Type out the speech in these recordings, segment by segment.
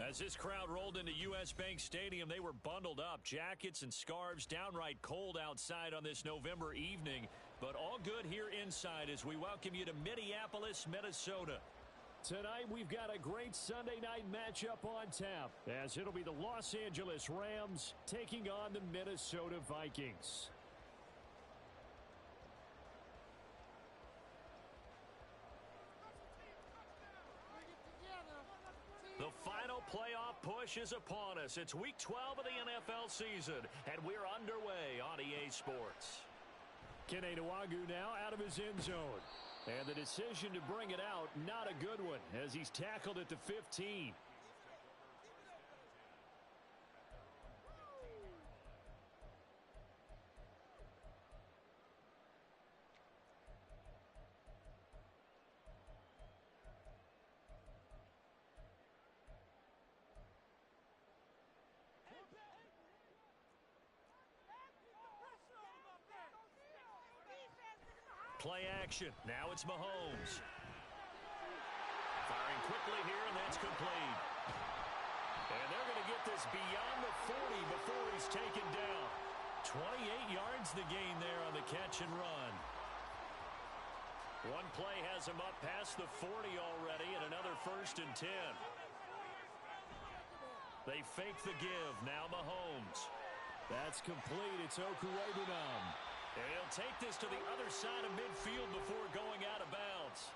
As this crowd rolled into U.S. Bank Stadium, they were bundled up, jackets and scarves, downright cold outside on this November evening. But all good here inside as we welcome you to Minneapolis, Minnesota. Tonight, we've got a great Sunday night matchup on tap, as it'll be the Los Angeles Rams taking on the Minnesota Vikings. The final playoff push is upon us. It's Week 12 of the NFL season, and we're underway on EA Sports. Kene Nwangwu now out of his end zone. And the decision to bring it out, not a good one, as he's tackled at the 15. Play action. Now it's Mahomes. Firing quickly here, and that's complete. And they're going to get this beyond the 40 before he's taken down. 28 yards the gain there on the catch and run. One play has him up past the 40 already, and another 1st and 10. They fake the give. Now Mahomes. That's complete. It's Okurebunom. And he'll take this to the other side of midfield before going out of bounds.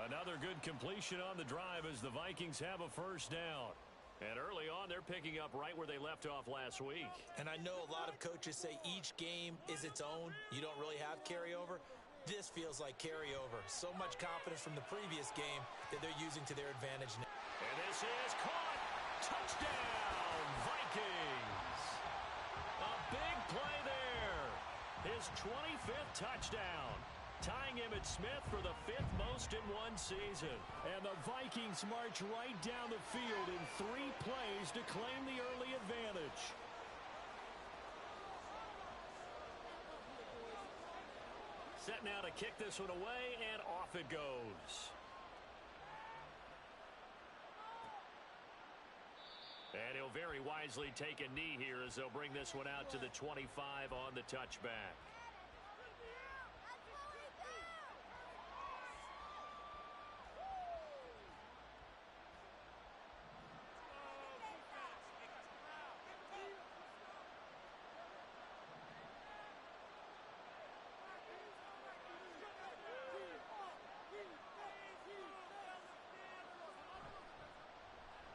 Another good completion on the drive as the Vikings have a first down. And early on, they're picking up right where they left off last week. And I know a lot of coaches say each game is its own. You don't really have carryover. This feels like carryover. So much confidence from the previous game that they're using to their advantage now. And this is caught. Touchdown, Vikings. A big play there. His 25th touchdown, tying Emmitt Smith for the 5th most in one season. And the Vikings march right down the field in 3 plays to claim the early advantage. Set now to kick this one away, and off it goes. And he'll very wisely take a knee here as they'll bring this one out to the 25 on the touchback.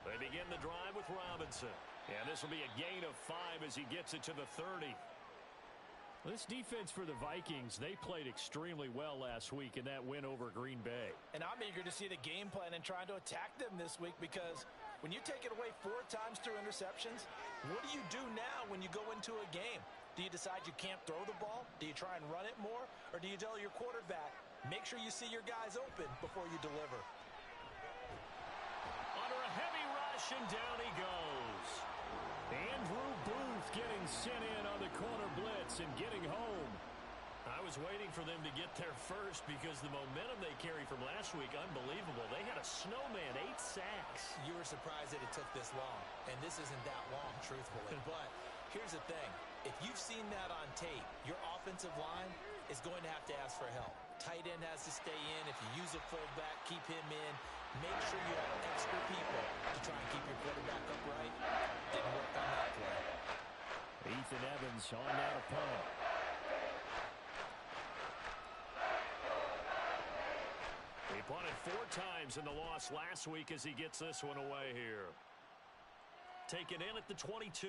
They begin the drive with Robinson. And this will be a gain of 5 as he gets it to the 30. This defense for the Vikings, they played extremely well last week in that win over Green Bay. And I'm eager to see the game plan and trying to attack them this week, because when you take it away 4 times through interceptions, what do you do now when you go into a game? Do you decide you can't throw the ball? Do you try and run it more? Or do you tell your quarterback, make sure you see your guys open before you deliver? Under a heavy rush, and down he goes. Andrew Booth getting sent in on the corner blitz and getting home. I was waiting for them to get there first because the momentum they carry from last week, unbelievable. They had a snowman, 8 sacks. You were surprised that it took this long, and this isn't that long, truthfully. But here's the thing. If you've seen that on tape, your offensive line is going to have to ask for help. Tight end has to stay in. If you use a fullback, keep him in. Make sure you have extra people to try and keep your quarterback upright. Didn't work on that play. Ethan Evans on that opponent. He punted 4 times in the loss last week as he gets this one away here. Taken in at the 22.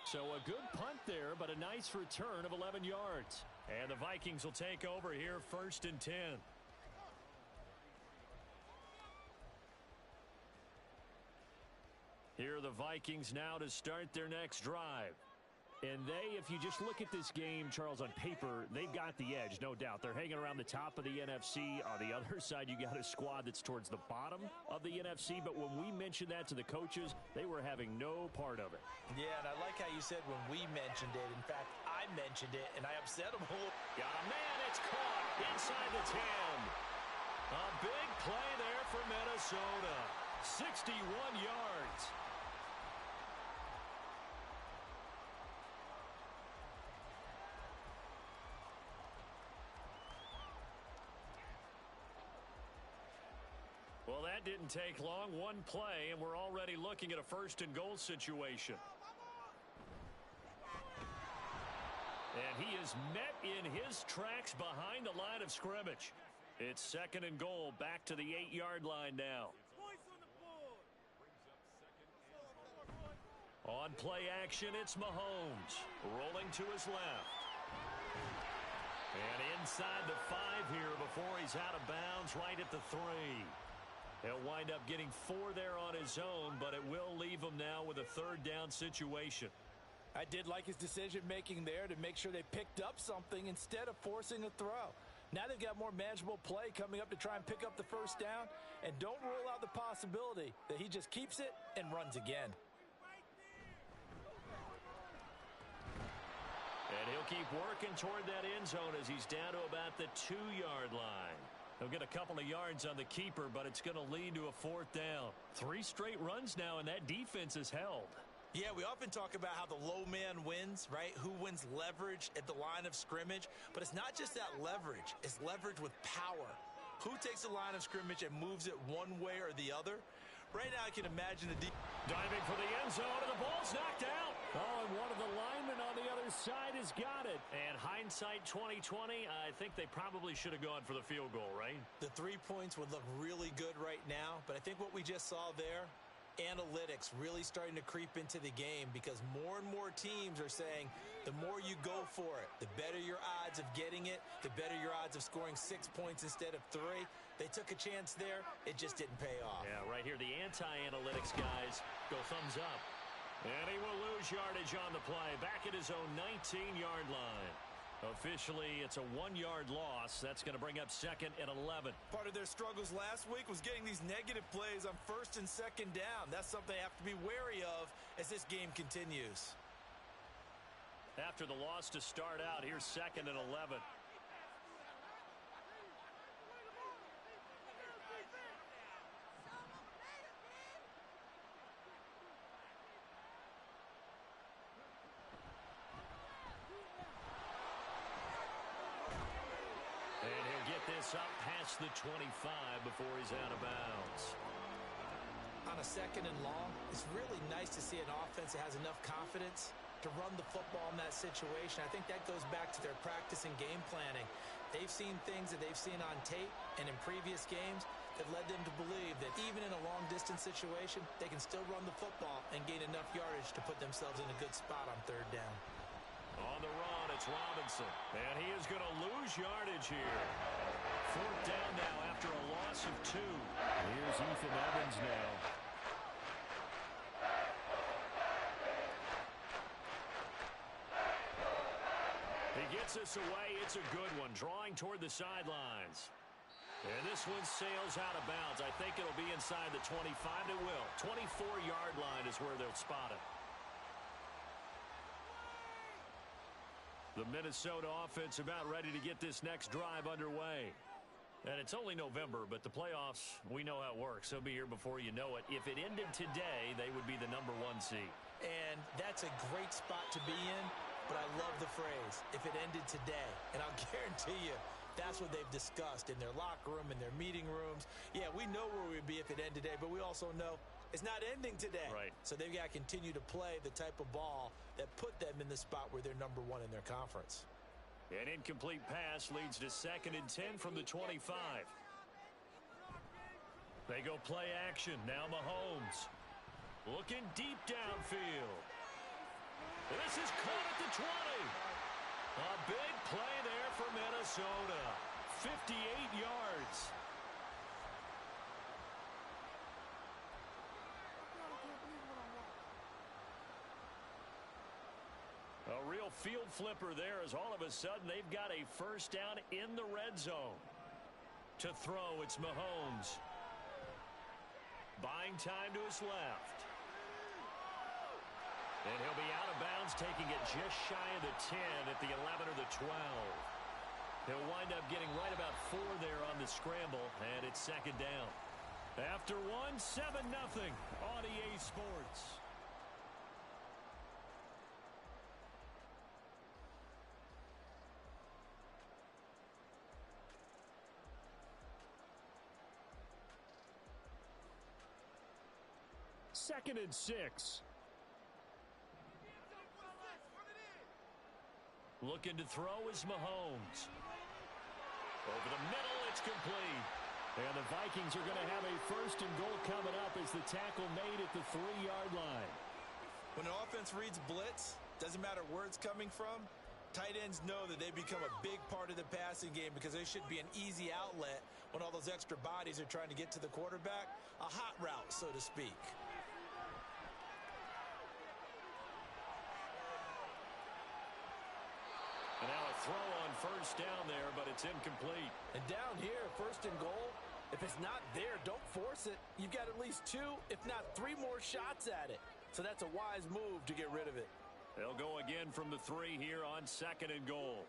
So a good punt there, but a nice return of 11 yards. And the Vikings will take over here, 1st and 10. Here are the Vikings now to start their next drive. And they, if you just look at this game, Charles, on paper, they've got the edge, no doubt. They're hanging around the top of the NFC. On the other side, you got a squad that's towards the bottom of the NFC. But when we mentioned that to the coaches, they were having no part of it. Yeah, and I like how you said when we mentioned it. In fact, I mentioned it, and I upset them a little. Got a man, it's caught inside the 10. A big play there for Minnesota. 61 yards. Well, that didn't take long. One play, and we're already looking at a first-and-goal situation. And he is met in his tracks behind the line of scrimmage. It's second and goal, back to the 8-yard line now. On play action, it's Mahomes. Rolling to his left. And inside the 5 here before he's out of bounds, right at the 3. He'll wind up getting 4 there on his own, but it will leave him now with a third down situation. I did like his decision-making there to make sure they picked up something instead of forcing a throw. Now they've got more manageable play coming up to try and pick up the first down, and don't rule out the possibility that he just keeps it and runs again. And he'll keep working toward that end zone as he's down to about the 2-yard line. He'll get a couple of yards on the keeper, but it's going to lead to a 4th down. 3 straight runs now, and that defense is held. Yeah, we often talk about how the low man wins, right? Who wins leverage at the line of scrimmage. But it's not just that leverage. It's leverage with power. Who takes the line of scrimmage and moves it one way or the other? Right now, I can imagine the diving for the end zone, and the ball's knocked out. Oh, and one of the linemen on the other side has got it. And hindsight 2020, I think they probably should have gone for the field goal, right? The 3 points would look really good right now, but I think what we just saw there, analytics really starting to creep into the game because more and more teams are saying the more you go for it, the better your odds of getting it, the better your odds of scoring 6 points instead of 3. They took a chance there. It just didn't pay off. Yeah, right here, the anti-analytics guys go thumbs up. And he will lose yardage on the play, back at his own 19-yard line. Officially, it's a 1-yard loss. That's going to bring up 2nd and 11. Part of their struggles last week was getting these negative plays on 1st and 2nd down. That's something they have to be wary of as this game continues. After the loss to start out, here's 2nd and 11. Up past the 25 before he's out of bounds. On a 2nd and long, it's really nice to see an offense that has enough confidence to run the football in that situation. I think that goes back to their practice and game planning. They've seen things that they've seen on tape and in previous games that led them to believe that even in a long-distance situation, they can still run the football and gain enough yardage to put themselves in a good spot on 3rd down. On the run, it's Robinson. And he is going to lose yardage here. 4th down now after a loss of 2. Here's Ethan Evans now. He gets us away. It's a good one. Drawing toward the sidelines. And this one sails out of bounds. I think it'll be inside the 25. It will. 24-yard line is where they'll spot it. The Minnesota offense about ready to get this next drive underway. And it's only November, but the playoffs, we know how it works. They'll be here before you know it. If it ended today, they would be the number 1 seed. And that's a great spot to be in, but I love the phrase, if it ended today. And I'll guarantee you, that's what they've discussed in their locker room, in their meeting rooms. Yeah, we know where we'd be if it ended today, but we also know it's not ending today. Right. So they've got to continue to play the type of ball that put them in the spot where they're number 1 in their conference. An incomplete pass leads to 2nd and 10 from the 25. They go play action. Now Mahomes. Looking deep downfield. This is caught at the 20. A big play there for Minnesota. 58 yards. A real field flipper there as all of a sudden they've got a first down in the red zone. To throw, it's Mahomes. Buying time to his left. And he'll be out of bounds, taking it just shy of the 10 at the 11 or the 12. He'll wind up getting right about 4 there on the scramble, and it's 2nd down. After one, 7-0 on EA Sports. Second and 6. Looking to throw is Mahomes. Over the middle, it's complete. And the Vikings are going to have a first and goal coming up as the tackle made at the 3-yard line. When an offense reads blitz, doesn't matter where it's coming from, tight ends know that they become a big part of the passing game because they should be an easy outlet when all those extra bodies are trying to get to the quarterback. A hot route, so to speak. And now a throw on first down there, but it's incomplete. And down here, first and goal, if it's not there, don't force it. You've got at least 2, if not 3 more shots at it. So that's a wise move to get rid of it. They'll go again from the 3 here on second and goal.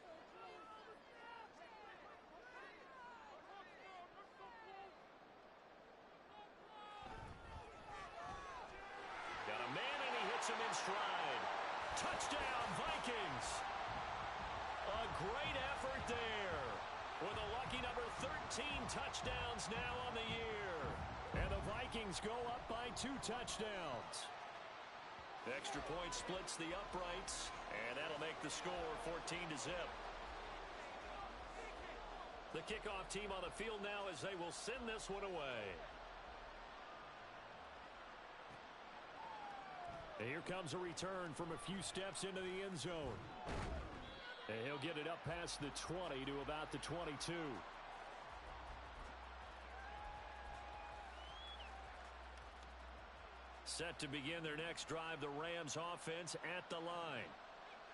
Got a man, and he hits him in stride. Touchdown, Vikings. A great effort there. With a lucky number 13 touchdowns now on the year. And the Vikings go up by 2 touchdowns. Extra point splits the uprights, and that'll make the score 14-0. The kickoff team on the field now as they will send this one away. And here comes a return from a few steps into the end zone. And he'll get it up past the 20 to about the 22. Set to begin their next drive, the Rams offense at the line.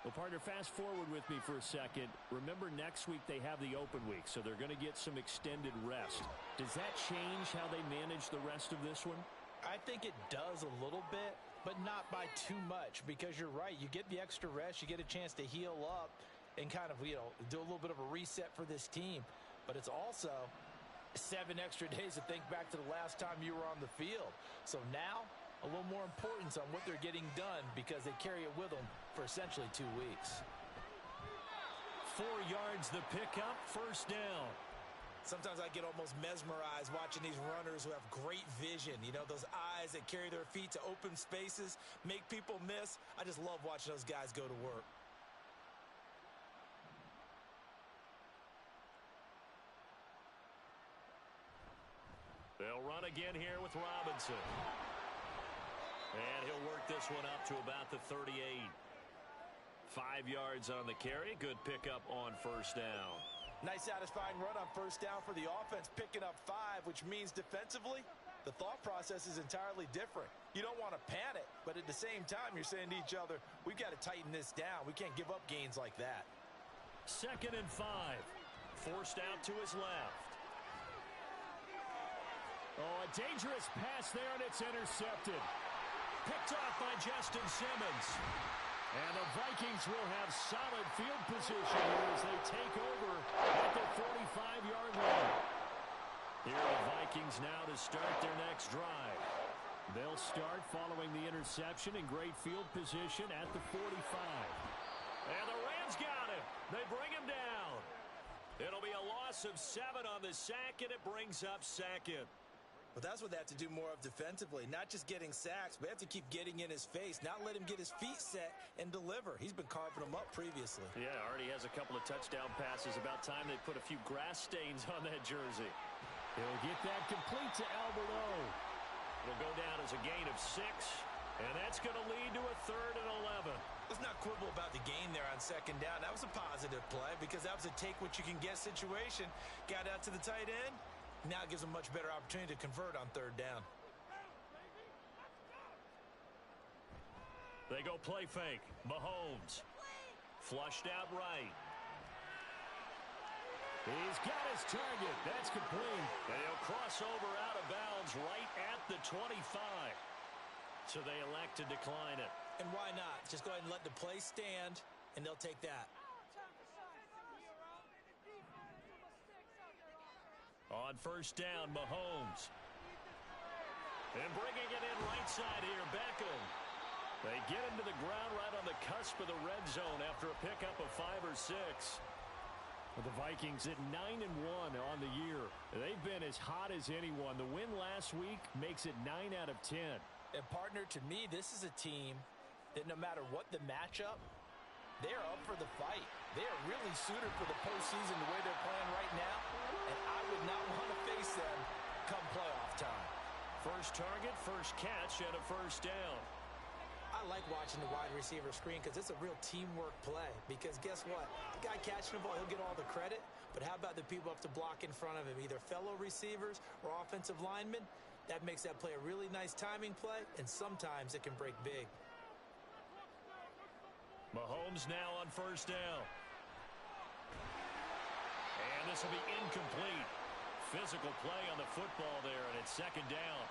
Well, partner, fast forward with me for a second. Remember, next week they have the open week, so they're going to get some extended rest. Does that change how they manage the rest of this one? I think it does a little bit, but not by too much, because you're right. You get the extra rest, you get a chance to heal up and kind of, do a little bit of a reset for this team. But it's also 7 extra days to think back to the last time you were on the field. So now, a little more importance on what they're getting done because they carry it with them for essentially 2 weeks. 4 yards the pickup, first down. Sometimes I get almost mesmerized watching these runners who have great vision. You know, those eyes that carry their feet to open spaces, make people miss. I just love watching those guys go to work. They'll run again here with Robinson. And he'll work this one up to about the 38. 5 yards on the carry. Good pickup on first down. Nice satisfying run on first down for the offense, picking up 5, which means defensively, the thought process is entirely different. You don't want to panic, but at the same time, you're saying to each other, we've got to tighten this down. We can't give up gains like that. 2nd and 5. Forced out to his left. Oh, a dangerous pass there, and it's intercepted. Picked off by Justin Simmons. And the Vikings will have solid field position here as they take over at the 45-yard line. Here are the Vikings now to start their next drive. They'll start following the interception in great field position at the 45. And the Rams got him. They bring him down. It'll be a loss of 7 on the sack, and it brings up 2nd. But that's what they have to do more of defensively, not just getting sacks, but have to keep getting in his face, not let him get his feet set and deliver. He's been carving them up previously. Yeah, already has a couple of touchdown passes. About time they put a few grass stains on that jersey. He'll get that complete to Alberto. It'll go down as a gain of 6, and that's going to lead to a 3rd and 11. Let's not quibble about the gain there on 2nd down. That was a positive play because that was a take-what-you-can-get situation. Got out to the tight end. Now it gives them much better opportunity to convert on 3rd down. They go play fake. Mahomes. Flushed out right. He's got his target. That's complete. And he'll cross over out of bounds right at the 25. So they elect to decline it. And why not? Just go ahead and let the play stand, and they'll take that. On first down, Mahomes. And bringing it in right side here, Beckham. They get into the ground right on the cusp of the red zone after a pickup of 5 or 6. The Vikings at 9-1 on the year. They've been as hot as anyone. The win last week makes it 9 out of 10. And partner, to me, this is a team that no matter what the matchup, they're up for the fight. They are really suited for the postseason the way they're playing right now, and I would not want to face them come playoff time. First target, first catch, and a first down. I like watching the wide receiver screen because it's a real teamwork play. Because guess what? The guy catching the ball, he'll get all the credit. But how about the people up to block in front of him, either fellow receivers or offensive linemen? That makes that play a really nice timing play, and sometimes it can break big. Mahomes now on first down. And this will be incomplete. Physical play on the football there, and it's second down.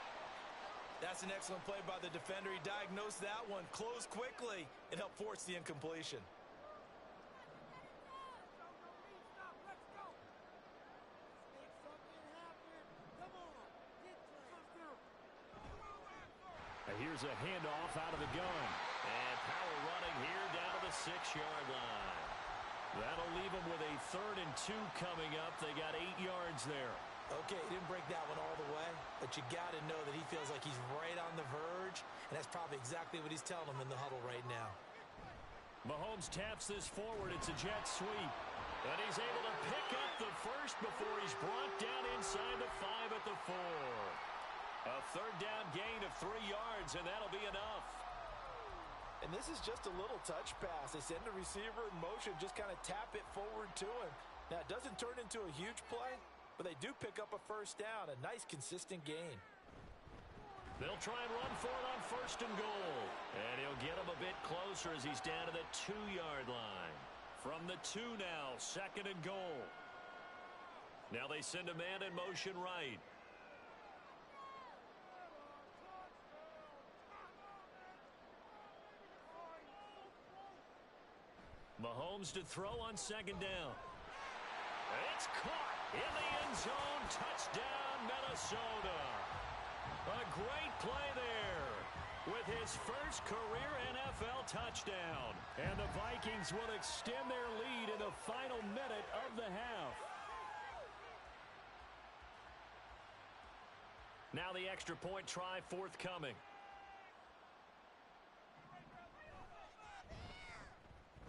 That's an excellent play by the defender. He diagnosed that one, closed quickly, and helped force the incompletion. Here's a handoff out of the gun. And power running here down to the 6-yard line. That'll leave them with a 3rd and 2 coming up. They got 8 yards there. Okay, he didn't break that one all the way, but you got to know that he feels like he's right on the verge, and that's probably exactly what he's telling them in the huddle right now. Mahomes taps this forward. It's a jet sweep. And he's able to pick up the first before he's brought down inside the 5 at the 4. A 3rd down gain of 3 yards, and that'll be enough. And this is just a little touch pass. They send the receiver in motion, just kind of tap it forward to him. Now, it doesn't turn into a huge play, but they do pick up a first down, a nice, consistent gain. They'll try and run for it on 1st and goal. And he'll get him a bit closer as he's down to the 2-yard line. From the 2 now, 2nd and goal. Now they send a man in motion right. Mahomes to throw on 2nd down. It's caught in the end zone. Touchdown, Minnesota. A great play there with his first career NFL touchdown. And the Vikings will extend their lead in the final minute of the half. Now the extra point try forthcoming.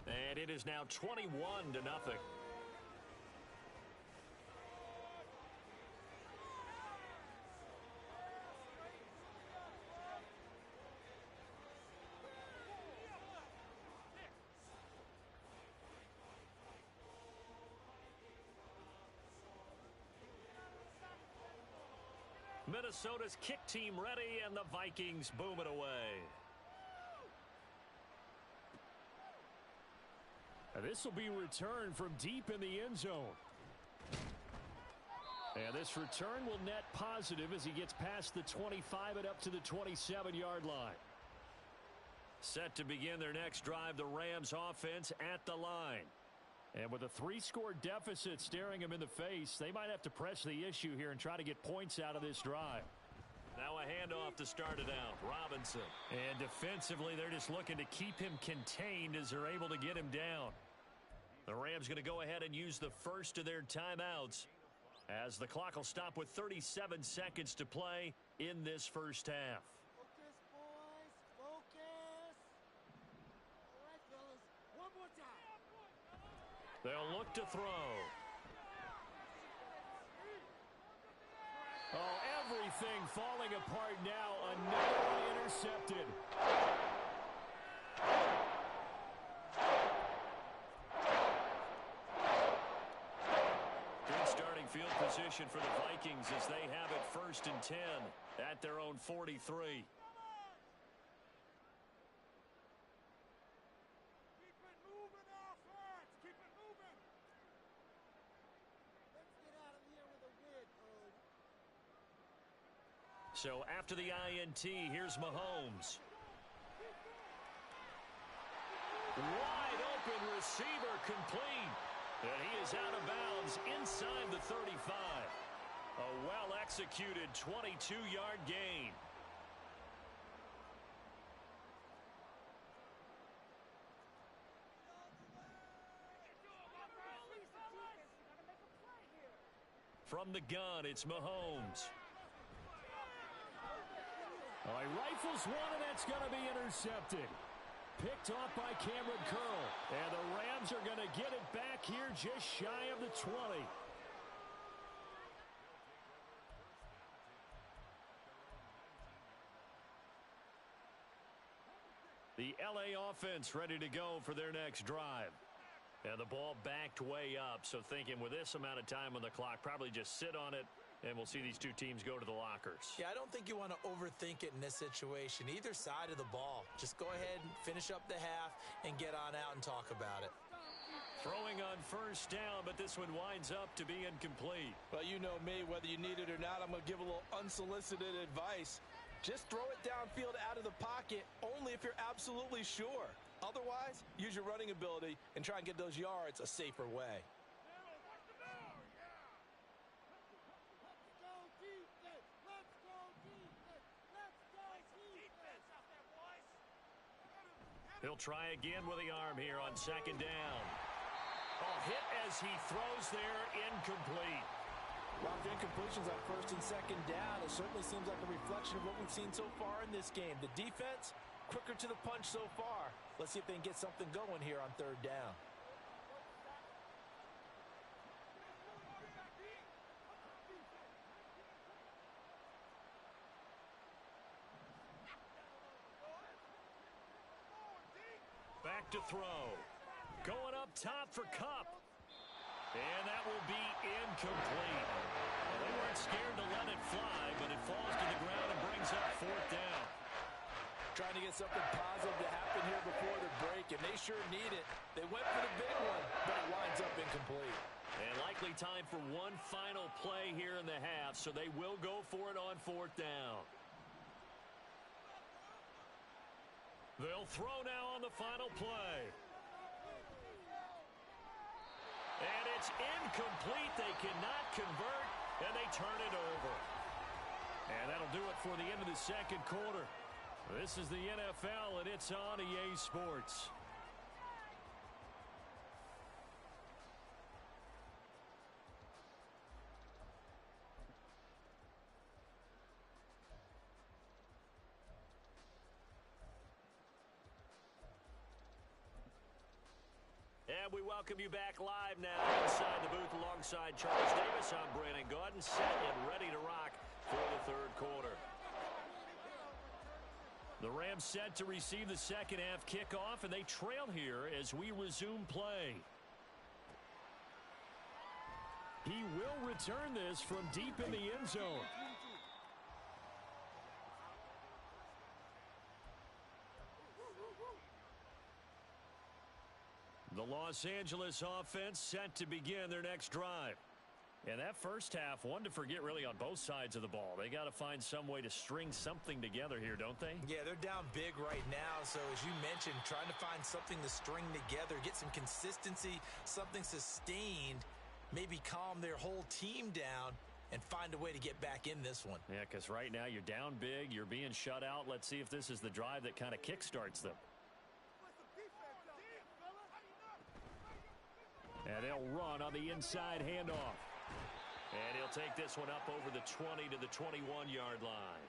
And it is now 21-0. Minnesota's kick team ready, and the Vikings boom it away. This will be returned from deep in the end zone. And this return will net positive as he gets past the 25 and up to the 27-yard line. Set to begin their next drive, the Rams offense at the line. And with a 3-score deficit staring them in the face, they might have to press the issue here and try to get points out of this drive. Now a handoff to start it out. Robinson. And defensively, they're just looking to keep him contained as they're able to get him down. The Rams going to go ahead and use the first of their timeouts as the clock will stop with 37 seconds to play in this first half. Focus, boys. Focus. All right, fellas. One more time. They'll look to throw. Oh, everything falling apart now. Another one intercepted. Good starting field position for the Vikings as they have it 1st and 10 at their own 43. So after the INT, here's Mahomes. Wide open receiver complete. And he is out of bounds inside the 35. A well-executed 22-yard gain. From the gun, it's Mahomes. Oh, he rifles one, and that's going to be intercepted. Picked off by Cameron Curl. And the Rams are going to get it back here just shy of the 20. The LA offense ready to go for their next drive. And the ball backed way up, so thinking with this amount of time on the clock, probably just sit on it, and we'll see these two teams go to the lockers. Yeah, I don't think you want to overthink it in this situation. Either side of the ball. Just go ahead and finish up the half and get on out and talk about it. Throwing on first down, but this one winds up to be incomplete. Well, you know me, whether you need it or not, I'm going to give a little unsolicited advice. Just throw it downfield out of the pocket only if you're absolutely sure. Otherwise, use your running ability and try and get those yards a safer way. He'll try again with the arm here on second down. Oh, hit as he throws there, incomplete. A lot of incompletions on first and second down. It certainly seems like a reflection of what we've seen so far in this game. The defense, quicker to the punch so far. Let's see if they can get something going here on third down. Back to throw. Going up top for Kupp. And that will be incomplete. Well, they weren't scared to let it fly, but it falls to the ground and brings up fourth down. Trying to get something positive to happen here before the break, and they sure need it. They went for the big one, but it winds up incomplete. And likely time for one final play here in the half, so they will go for it on fourth down. They'll throw now on the final play. And it's incomplete. They cannot convert, and they turn it over. And that'll do it for the end of the second quarter. This is the NFL, and it's on EA Sports. And we welcome you back live now inside the booth alongside Charles Davis. I'm Brandon Gaudin, set and ready to rock for the third quarter. The Rams set to receive the second half kickoff, and they trail here as we resume play. He will return this from deep in the end zone. The Los Angeles offense set to begin their next drive. And that first half, one to forget really on both sides of the ball. They got to find some way to string something together here, don't they? Yeah, they're down big right now. So as you mentioned, trying to find something to string together, get some consistency, something sustained, maybe calm their whole team down and find a way to get back in this one. Yeah, because right now you're down big, you're being shut out. Let's see if this is the drive that kind of kickstarts them. And they'll run on the inside handoff. And he'll take this one up over the 20 to the 21-yard line.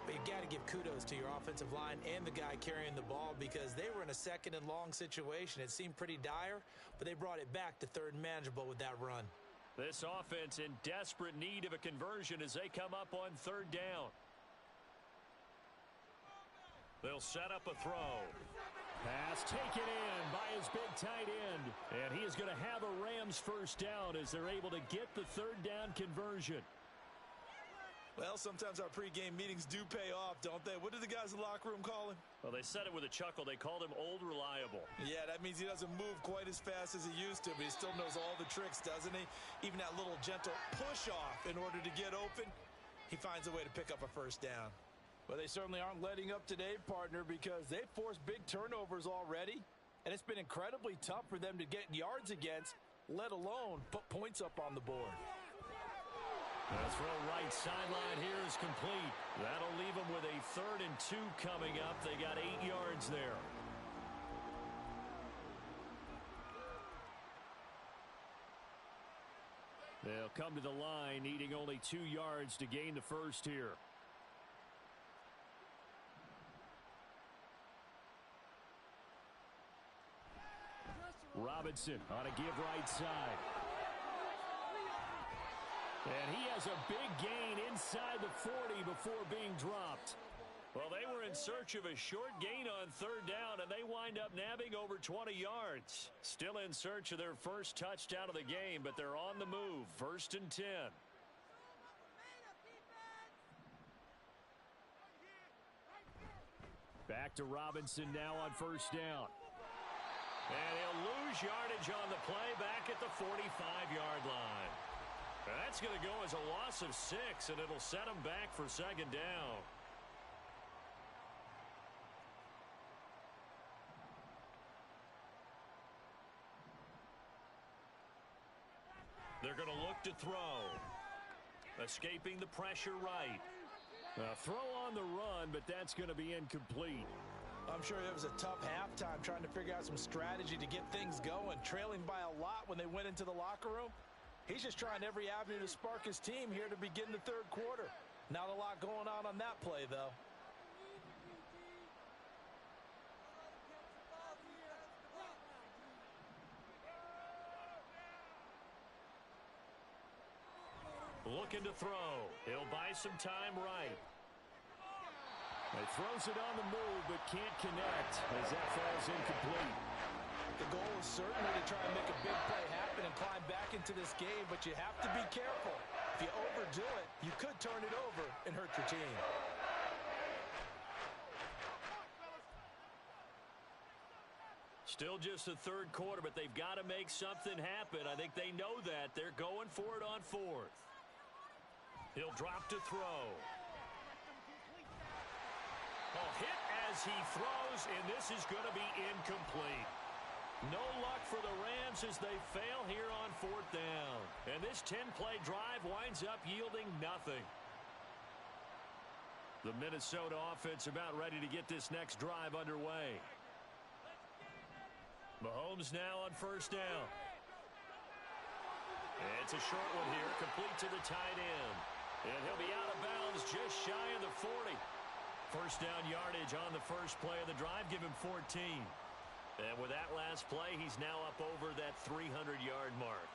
But you got to give kudos to your offensive line and the guy carrying the ball because they were in a second and long situation. It seemed pretty dire, but they brought it back to third and manageable with that run. This offense in desperate need of a conversion as they come up on third down. They'll set up a throw. Pass taken in by his big tight end. And he is going to have a Rams first down as they're able to get the third down conversion. Well, sometimes our pregame meetings do pay off, don't they? What did the guys in the locker room call him? Well, they said it with a chuckle. They called him Old Reliable. Yeah, that means he doesn't move quite as fast as he used to, but he still knows all the tricks, doesn't he? Even that little gentle push-off in order to get open, he finds a way to pick up a first down. Well, they certainly aren't letting up today, partner, because they've forced big turnovers already, and it's been incredibly tough for them to get yards against, let alone put points up on the board. The throw right sideline here is complete. That'll leave them with a 3rd and 2 coming up. They got 8 yards there. They'll come to the line, needing only 2 yards to gain the first here. Robinson on a give right side. And he has a big gain inside the 40 before being dropped. Well, they were in search of a short gain on 3rd down, and they wind up nabbing over 20 yards. Still in search of their first touchdown of the game, but they're on the move. 1st and 10. Back to Robinson now on 1st down. And he'll lose yardage on the play back at the 45-yard line. That's going to go as a loss of 6, and it'll set him back for 2nd down. They're going to look to throw. Escaping the pressure right. Throw on the run, but that's going to be incomplete. I'm sure it was a tough halftime trying to figure out some strategy to get things going. Trailing by a lot when they went into the locker room. He's just trying every avenue to spark his team here to begin the 3rd quarter. Not a lot going on that play, though. Looking to throw. He'll buy some time right. He throws it on the move, but can't connect as that falls incomplete. The goal is certainly to try and make a big play happen and climb back into this game, but you have to be careful. If you overdo it, you could turn it over and hurt your team. Still just the 3rd quarter, but they've got to make something happen. I think they know that. They're going for it on 4th. He'll drop to throw. Hit as he throws, and this is going to be incomplete. No luck for the Rams as they fail here on 4th down. And this 10-play drive winds up yielding nothing. The Minnesota offense about ready to get this next drive underway. Mahomes now on 1st down. It's a short one here, complete to the tight end. And he'll be out of bounds just shy of the 40. 1st down yardage on the first play of the drive, give him 14. And with that last play, he's now up over that 300-yard mark.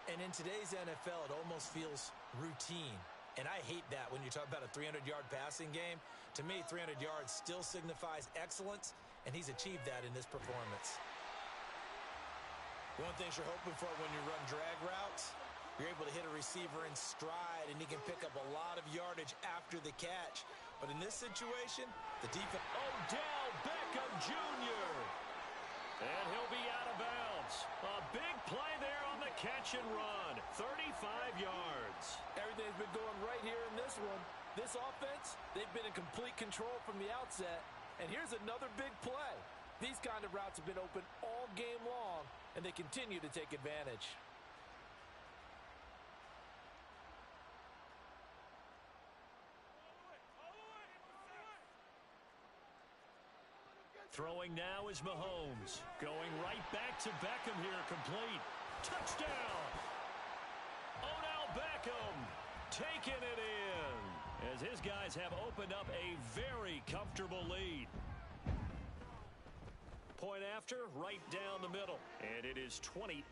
And in today's NFL, it almost feels routine. And I hate that when you talk about a 300-yard passing game. To me, 300 yards still signifies excellence, and he's achieved that in this performance. One of the things you're hoping for when you run drag routes, you're able to hit a receiver in stride, and he can pick up a lot of yardage after the catch. But in this situation, the defense... Odell Beckham Jr. And he'll be out of bounds. A big play there on the catch and run. 35 yards. Everything's been going right here in this one. This offense, they've been in complete control from the outset. And here's another big play. These kind of routes have been open all game long, and they continue to take advantage. Throwing now is Mahomes. Going right back to Beckham here, complete. Touchdown! Odell Beckham taking it in as his guys have opened up a very comfortable lead. Point after, right down the middle. And it is 28-0.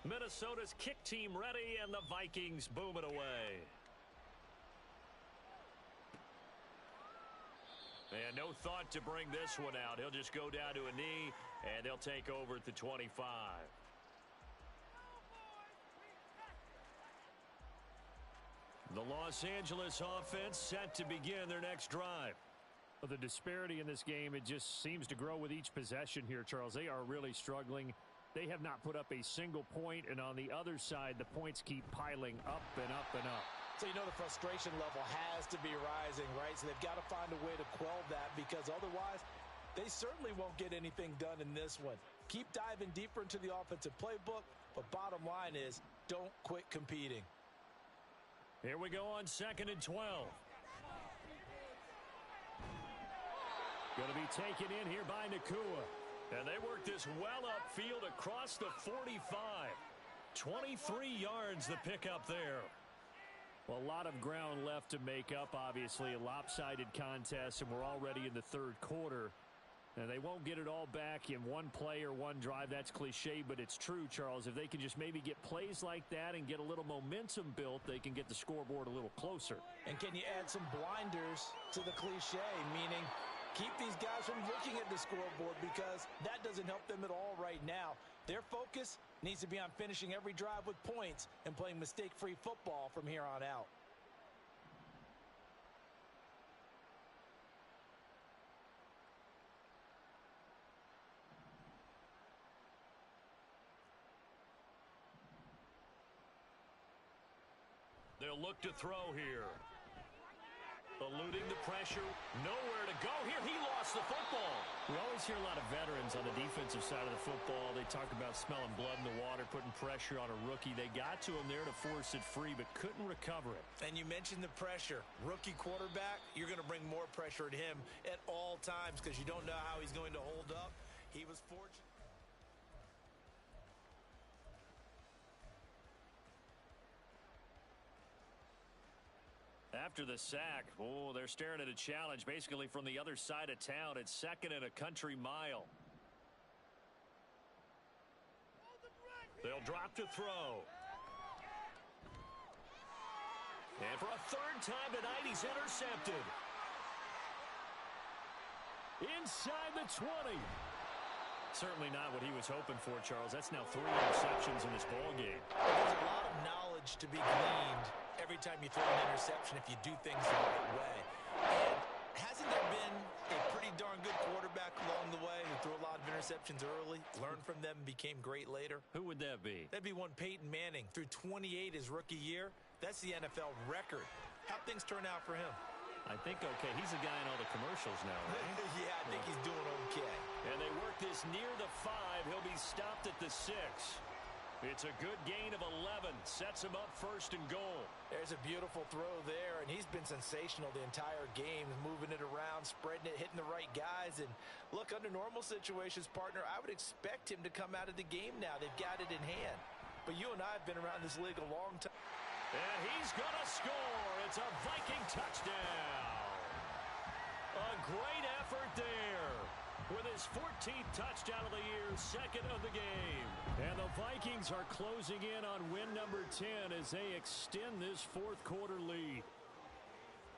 Minnesota's kick team ready, and the Vikings boom it away. And no thought to bring this one out. He'll just go down to a knee, and they'll take over at the 25. The Los Angeles offense set to begin their next drive. The disparity in this game, it just seems to grow with each possession here, Charles. They are really struggling. They have not put up a single point, and on the other side, the points keep piling up and up and up. So you know the frustration level has to be rising, right? So they've got to find a way to quell that, because otherwise they certainly won't get anything done in this one. Keep diving deeper into the offensive playbook, but bottom line is don't quit competing. Here we go on 2nd and 12. Going to be taken in here by Nakua. And they work this well upfield across the 45. 23 yards the pickup there. Well, a lot of ground left to make up, obviously. A lopsided contest, and we're already in the third quarter. And they won't get it all back in one play or one drive. That's cliche, but it's true, Charles. If they can just maybe get plays like that and get a little momentum built, they can get the scoreboard a little closer. And can you add some blinders to the cliche, meaning keep these guys from looking at the scoreboard, because that doesn't help them at all right now. Their focus needs to be on finishing every drive with points and playing mistake-free football from here on out. They'll look to throw here. Eluding the pressure. Nowhere to go here. He lost the football. We always hear a lot of veterans on the defensive side of the football. They talk about smelling blood in the water, putting pressure on a rookie. They got to him there to force it free, but couldn't recover it. And you mentioned the pressure. Rookie quarterback, you're going to bring more pressure at him at all times because you don't know how he's going to hold up. He was fortunate. After the sack, they're staring at a challenge basically from the other side of town. It's second and a country mile. They'll drop to throw. And for a third time tonight, he's intercepted. Inside the 20. Certainly not what he was hoping for, Charles. That's now 3 interceptions in this ball game. There's a lot of knowledge to be gleaned every time you throw an interception if you do things the right way. And hasn't there been a pretty darn good quarterback along the way who threw a lot of interceptions early, learned from them, and became great later? Who would that be? That'd be one Peyton Manning. Threw 28 his rookie year. That's the NFL record. How'd things turn out for him? I think okay. He's a guy in all the commercials now, right? Yeah, I think he's doing okay. And they work this near the 5. He'll be stopped at the 6. It's a good gain of 11. Sets him up first and goal. There's a beautiful throw there, and he's been sensational the entire game, moving it around, spreading it, hitting the right guys. And look, under normal situations, partner, I would expect him to come out of the game now. They've got it in hand. But you and I have been around this league a long time. And he's going to score. It's a Viking touchdown. A great effort there. With his 14th touchdown of the year, second of the game. And the Vikings are closing in on win number 10 as they extend this fourth quarter lead.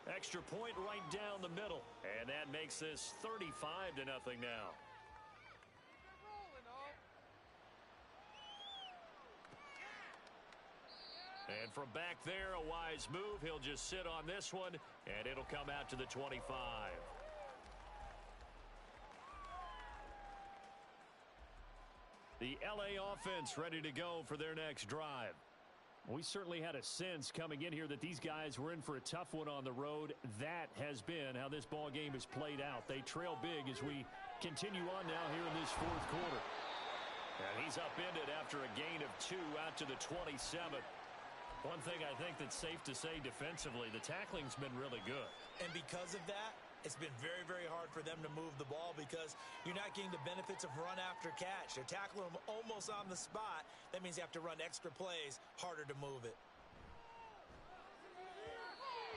Extra point right down the middle. And that makes this 35-0 now. And from back there, a wise move. He'll just sit on this one, and it'll come out to the 25. The LA offense ready to go for their next drive. We certainly had a sense coming in here that these guys were in for a tough one on the road. That has been how this ball game has played out. They trail big as we continue on now here in this fourth quarter. And he's upended after a gain of 2 out to the 27. One thing I think that's safe to say defensively, the tackling's been really good. And because of that, it's been very, very hard for them to move the ball because you're not getting the benefits of run after catch. They're tackling them almost on the spot. That means you have to run extra plays, harder to move it.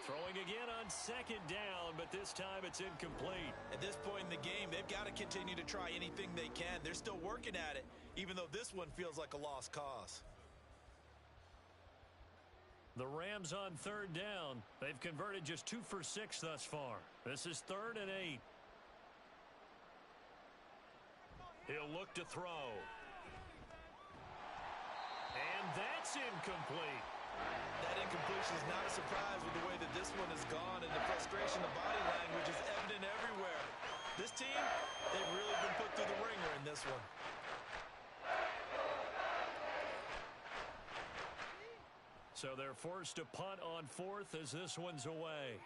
Throwing again on second down, but this time it's incomplete. At this point in the game, they've got to continue to try anything they can. They're still working at it, even though this one feels like a lost cause. The Rams on third down. They've converted just 2 for 6 thus far. This is 3rd and 8. He'll look to throw. And that's incomplete. That incompletion is not a surprise with the way that this one has gone, and the frustration of body language is evident everywhere. This team, they've really been put through the ringer in this one. So they're forced to punt on 4th as this one's away.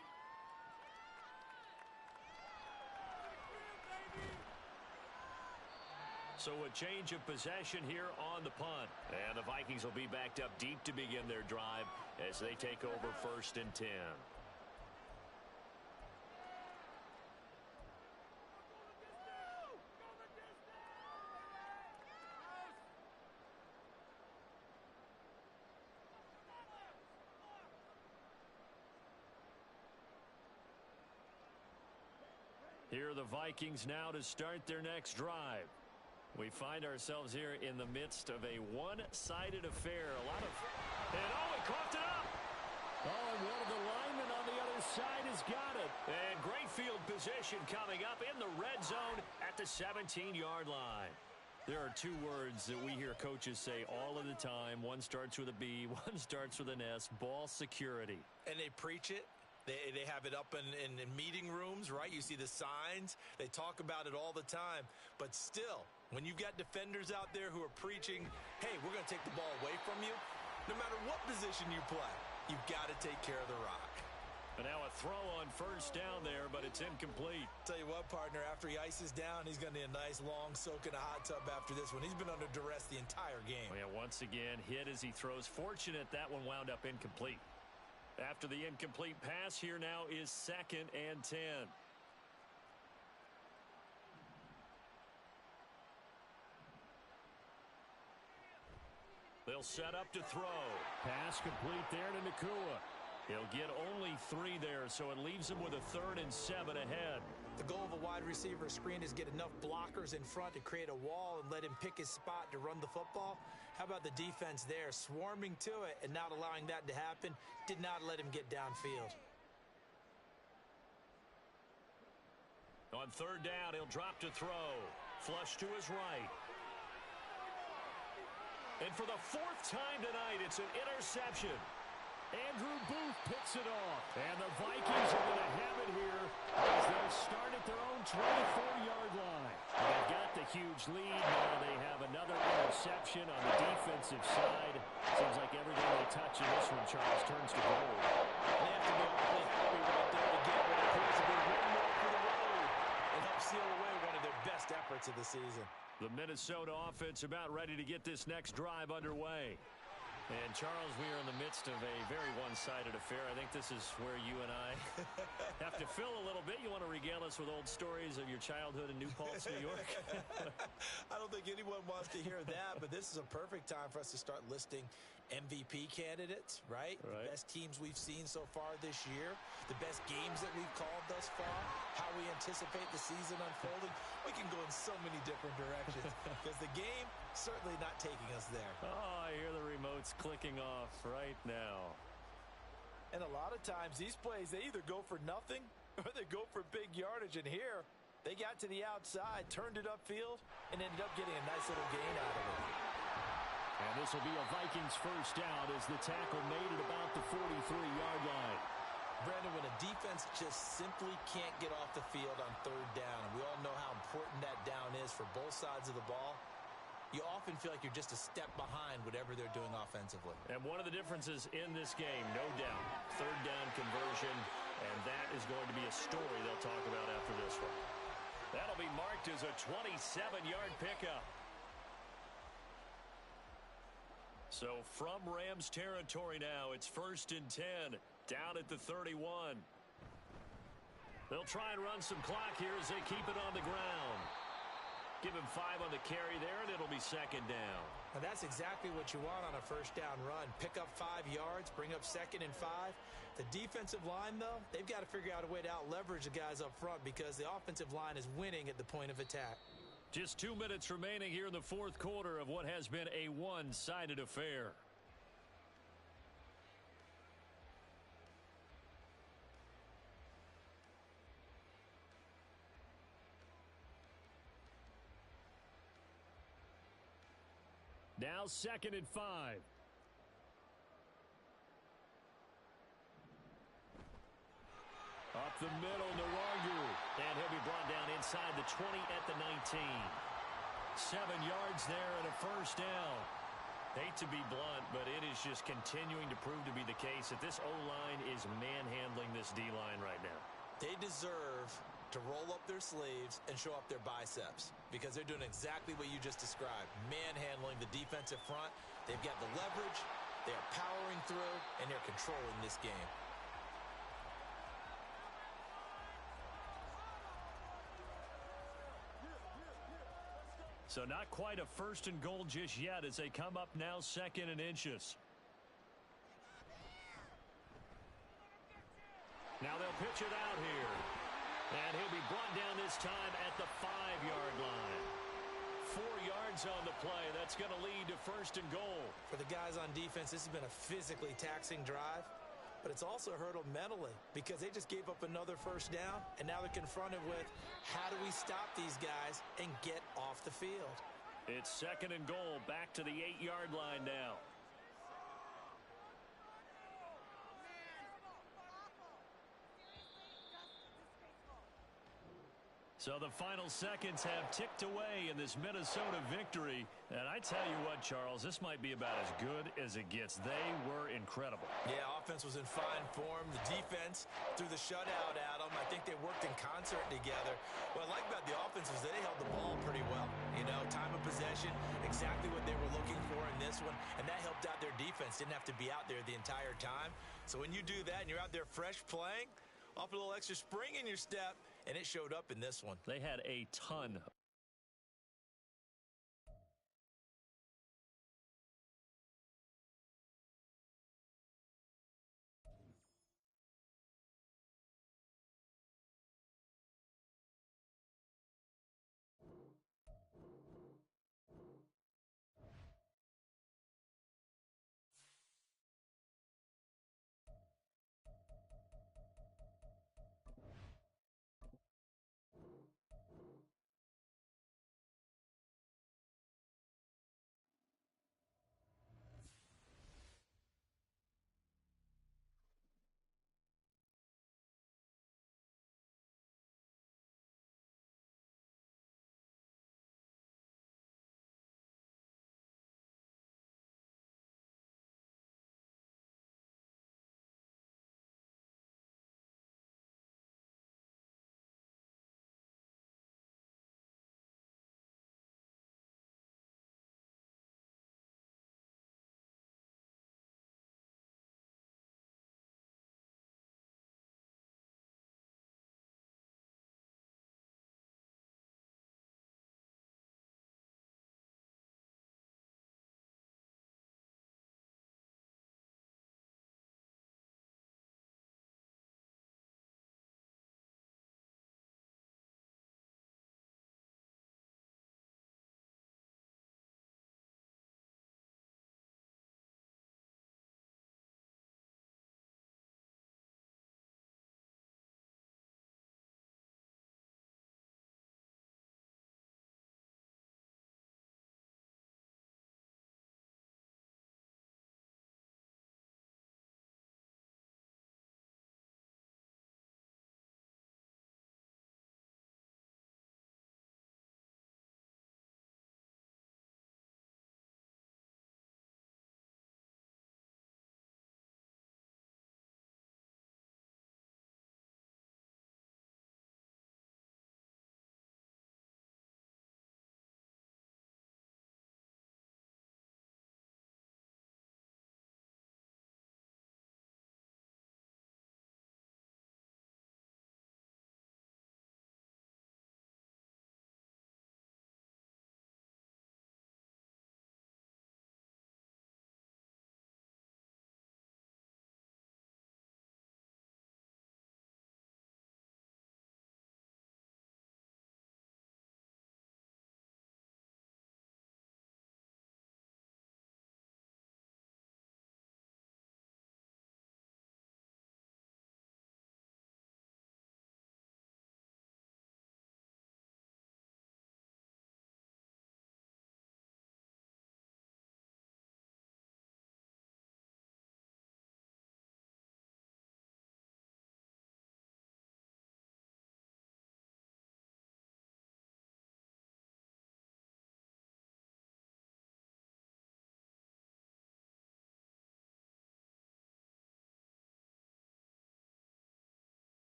So a change of possession here on the punt. And the Vikings will be backed up deep to begin their drive as they take over 1st and 10. Here are the Vikings now to start their next drive. We find ourselves here in the midst of a one-sided affair. He coughed it up. Oh, and one of the linemen on the other side has got it. And great field position coming up in the red zone at the 17-yard line. There are two words that we hear coaches say all of the time. One starts with a B, one starts with an S, ball security. And they preach it. They have it up in meeting rooms, right? You see the signs. They talk about it all the time. But still, when you've got defenders out there who are preaching, hey, we're going to take the ball away from you, no matter what position you play, you've got to take care of the rock. And now a throw on first down there, but it's incomplete. Tell you what, partner, after he ices down, he's going to need a nice long soak in a hot tub after this one. He's been under duress the entire game. Well, yeah, once again, hit as he throws. Fortunate that one wound up incomplete. After the incomplete pass, here now is 2nd and 10. They'll set up to throw. Pass complete there to Nakua. He'll get only 3 there, so it leaves him with a 3rd and 7 ahead. The goal of a wide receiver screen is get enough blockers in front to create a wall and let him pick his spot to run the football. How about the defense there, swarming to it and not allowing that to happen? Did not let him get downfield. On 3rd down, he'll drop to throw. Flush to his right. And for the 4th time tonight, it's an interception. Andrew Booth picks it off. And the Vikings are going to have it here as they'll start at their own 24-yard line. They've got the huge lead. Now they have another interception on the defensive side. Seems like everything they touch in this one, Charles, turns to gold. They have to be awfully happy right there to get what appears to be one more for the road and help seal away one of their best efforts of the season. The Minnesota offense about ready to get this next drive underway. And, Charles, we are in the midst of a very one-sided affair. I think this is where you and I have to fill a little bit. You want to regale us with old stories of your childhood in New Paltz, New York? I don't think anyone wants to hear that, but this is a perfect time for us to start listing MVP candidates, right? The best teams we've seen so far this year, the best games that we've called thus far, how we anticipate the season unfolding. We can go in so many different directions because the game certainly not taking us there. Oh, I hear the remotes clicking off right now. And a lot of times these plays, they either go for nothing or they go for big yardage. And here, they got to the outside, turned it upfield, and ended up getting a nice little gain out of it. And this will be a Vikings first down as the tackle made at about the 43-yard line. Brandon, when a defense just simply can't get off the field on 3rd down, and we all know how important that down is for both sides of the ball, you often feel like you're just a step behind whatever they're doing offensively. And one of the differences in this game, no doubt, 3rd down conversion, and that is going to be a story they'll talk about after this one. That'll be marked as a 27-yard pickup. So from Rams territory now, it's 1st and 10, down at the 31. They'll try and run some clock here as they keep it on the ground. Give him 5 on the carry there, and it'll be 2nd down. And that's exactly what you want on a 1st down run. Pick up 5 yards, bring up 2nd and 5. The defensive line, though, they've got to figure out a way to out-leverage the guys up front because the offensive line is winning at the point of attack. Just 2 minutes remaining here in the 4th quarter of what has been a one-sided affair. Now 2nd and 5. Up the middle, Nwangu. And he'll be brought down inside the 20 at the 19. 7 yards there and a 1st down. Hate to be blunt, but it is just continuing to prove to be the case that this O-line is manhandling this D-line right now. They deserve to roll up their sleeves and show up their biceps because they're doing exactly what you just described, manhandling the defensive front. They've got the leverage, they're powering through, and they're controlling this game. So not quite a 1st and goal just yet as they come up now 2nd and inches. Now they'll pitch it out here. And he'll be brought down this time at the 5-yard line. 4 yards on the play. That's going to lead to first and goal. For the guys on defense, this has been a physically taxing drive, but it's also hurt them mentally because they just gave up another first down, and now they're confronted with how do we stop these guys and get off the field. It's second and goal, back to the 8-yard line now. So the final seconds have ticked away in this Minnesota victory. And I tell you what, Charles, this might be about as good as it gets. They were incredible. Yeah, offense was in fine form. The defense threw the shutout at them. I think they worked in concert together. What I like about the offense is they held the ball pretty well. You know, time of possession, exactly what they were looking for in this one. And that helped out their defense. Didn't have to be out there the entire time. So when you do that and you're out there fresh playing, off a little extra spring in your step, and it showed up in this one. They had a ton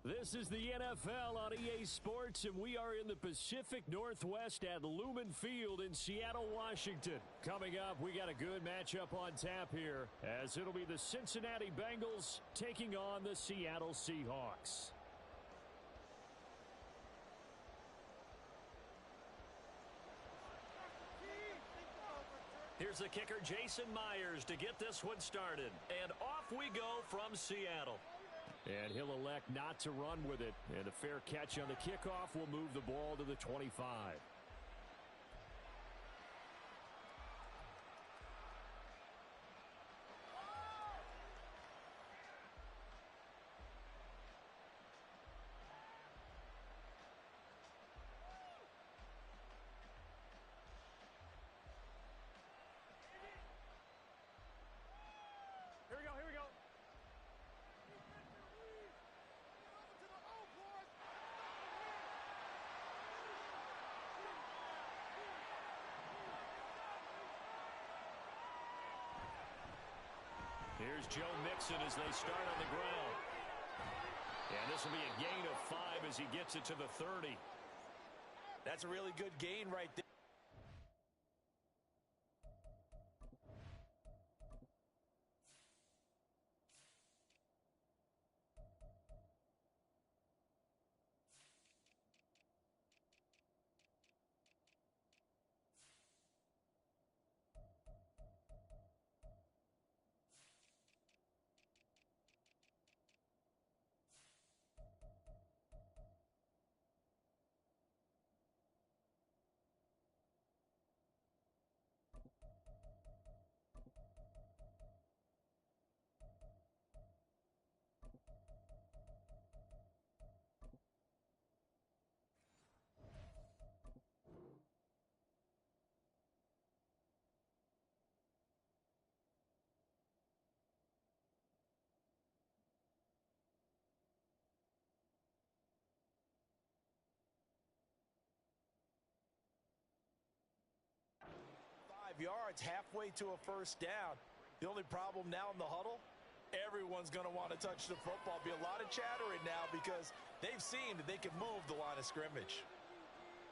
This is the NFL on EA Sports, and we are in the Pacific Northwest at Lumen Field in Seattle, Washington. Coming up, we got a good matchup on tap here, as it'll be the Cincinnati Bengals taking on the Seattle Seahawks. Here's the kicker, Jason Myers, to get this one started. And off we go from Seattle. And he'll elect not to run with it. And a fair catch on the kickoff will move the ball to the 25. Here we go. Here's Joe Mixon as they start on the ground. And this will be a gain of 5 as he gets it to the 30. That's a really good gain right there. Yards halfway to a first down. The only problem now in the huddle, everyone's going to want to touch the football. Be a lot of chattering now because they've seen that they can move the line of scrimmage.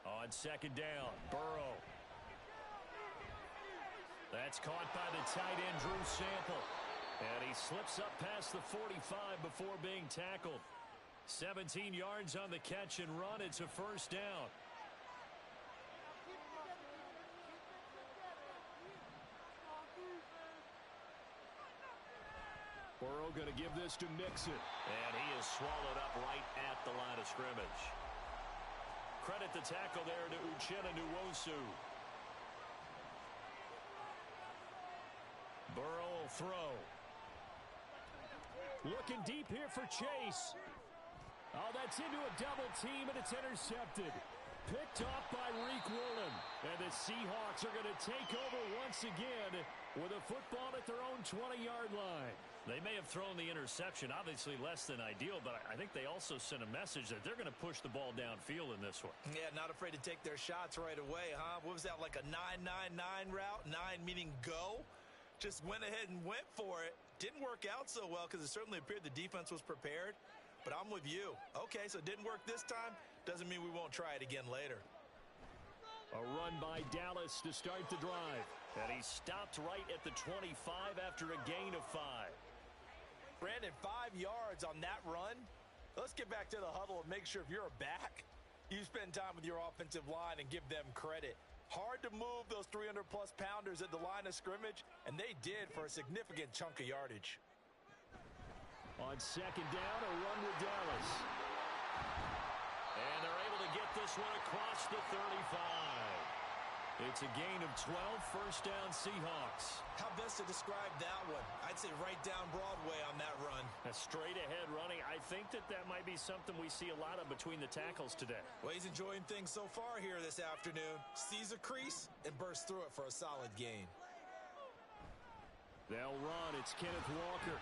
On second down, Burrow. That's caught by the tight end, Drew Sample. And he slips up past the 45 before being tackled. 17 yards on the catch and run. It's a first down. Burrow going to give this to Mixon. And he is swallowed up right at the line of scrimmage. Credit the tackle there to Uchenna Nwosu. Burrow will throw. Looking deep here for Chase. Oh, that's into a double team, and it's intercepted. Picked off by Reek Woolen. And the Seahawks are going to take over once again with a football at their own 20-yard line. They may have thrown the interception, obviously less than ideal, but I think they also sent a message that they're going to push the ball downfield in this one. Yeah, not afraid to take their shots right away, huh? What was that, like a 9-9-9 route? 9 meaning go? Just went ahead and went for it. Didn't work out so well because it certainly appeared the defense was prepared. But I'm with you. Okay, so it didn't work this time. Doesn't mean we won't try it again later. A run by Dallas to start the drive. And he stopped right at the 25 after a gain of 5. Brandon, 5 yards on that run. Let's get back to the huddle and make sure if you're a back, you spend time with your offensive line and give them credit. Hard to move those 300-plus pounders at the line of scrimmage, and they did for a significant chunk of yardage. On second down, a run with Dallas. And they're able to get this one across the 35. It's a gain of 12, first down Seahawks. How best to describe that one? I'd say right down Broadway on that run. A straight ahead running. I think that might be something we see a lot of between the tackles today. Well, he's enjoying things so far here this afternoon. Sees a crease and bursts through it for a solid gain. They'll run. It's Kenneth Walker.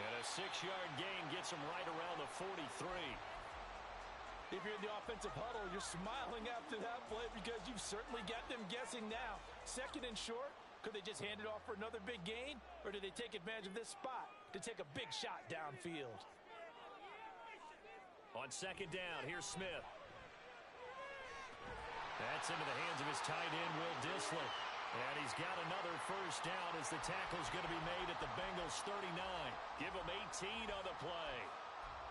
And a 6-yard gain gets him right around the 43. If you're in the offensive huddle, you're smiling after that play because you've certainly got them guessing now. Second and short, could they just hand it off for another big gain? Or do they take advantage of this spot to take a big shot downfield? On second down, here's Smith. That's into the hands of his tight end, Will Dissler. And he's got another first down as the tackle's going to be made at the Bengals 39. Give him 18 on the play.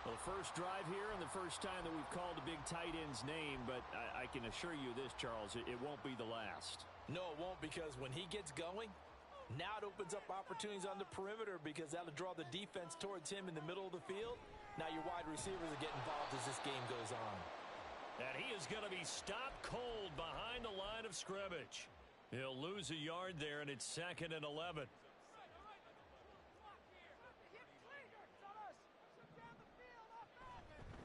Well, the first drive here and the first time that we've called the big tight end's name, but I can assure you this, Charles, it won't be the last. No, it won't, because when he gets going, now it opens up opportunities on the perimeter because that'll draw the defense towards him in the middle of the field. Now your wide receivers will get involved as this game goes on. And he is going to be stopped cold behind the line of scrimmage. He'll lose a yard there, and it's 2nd and 11.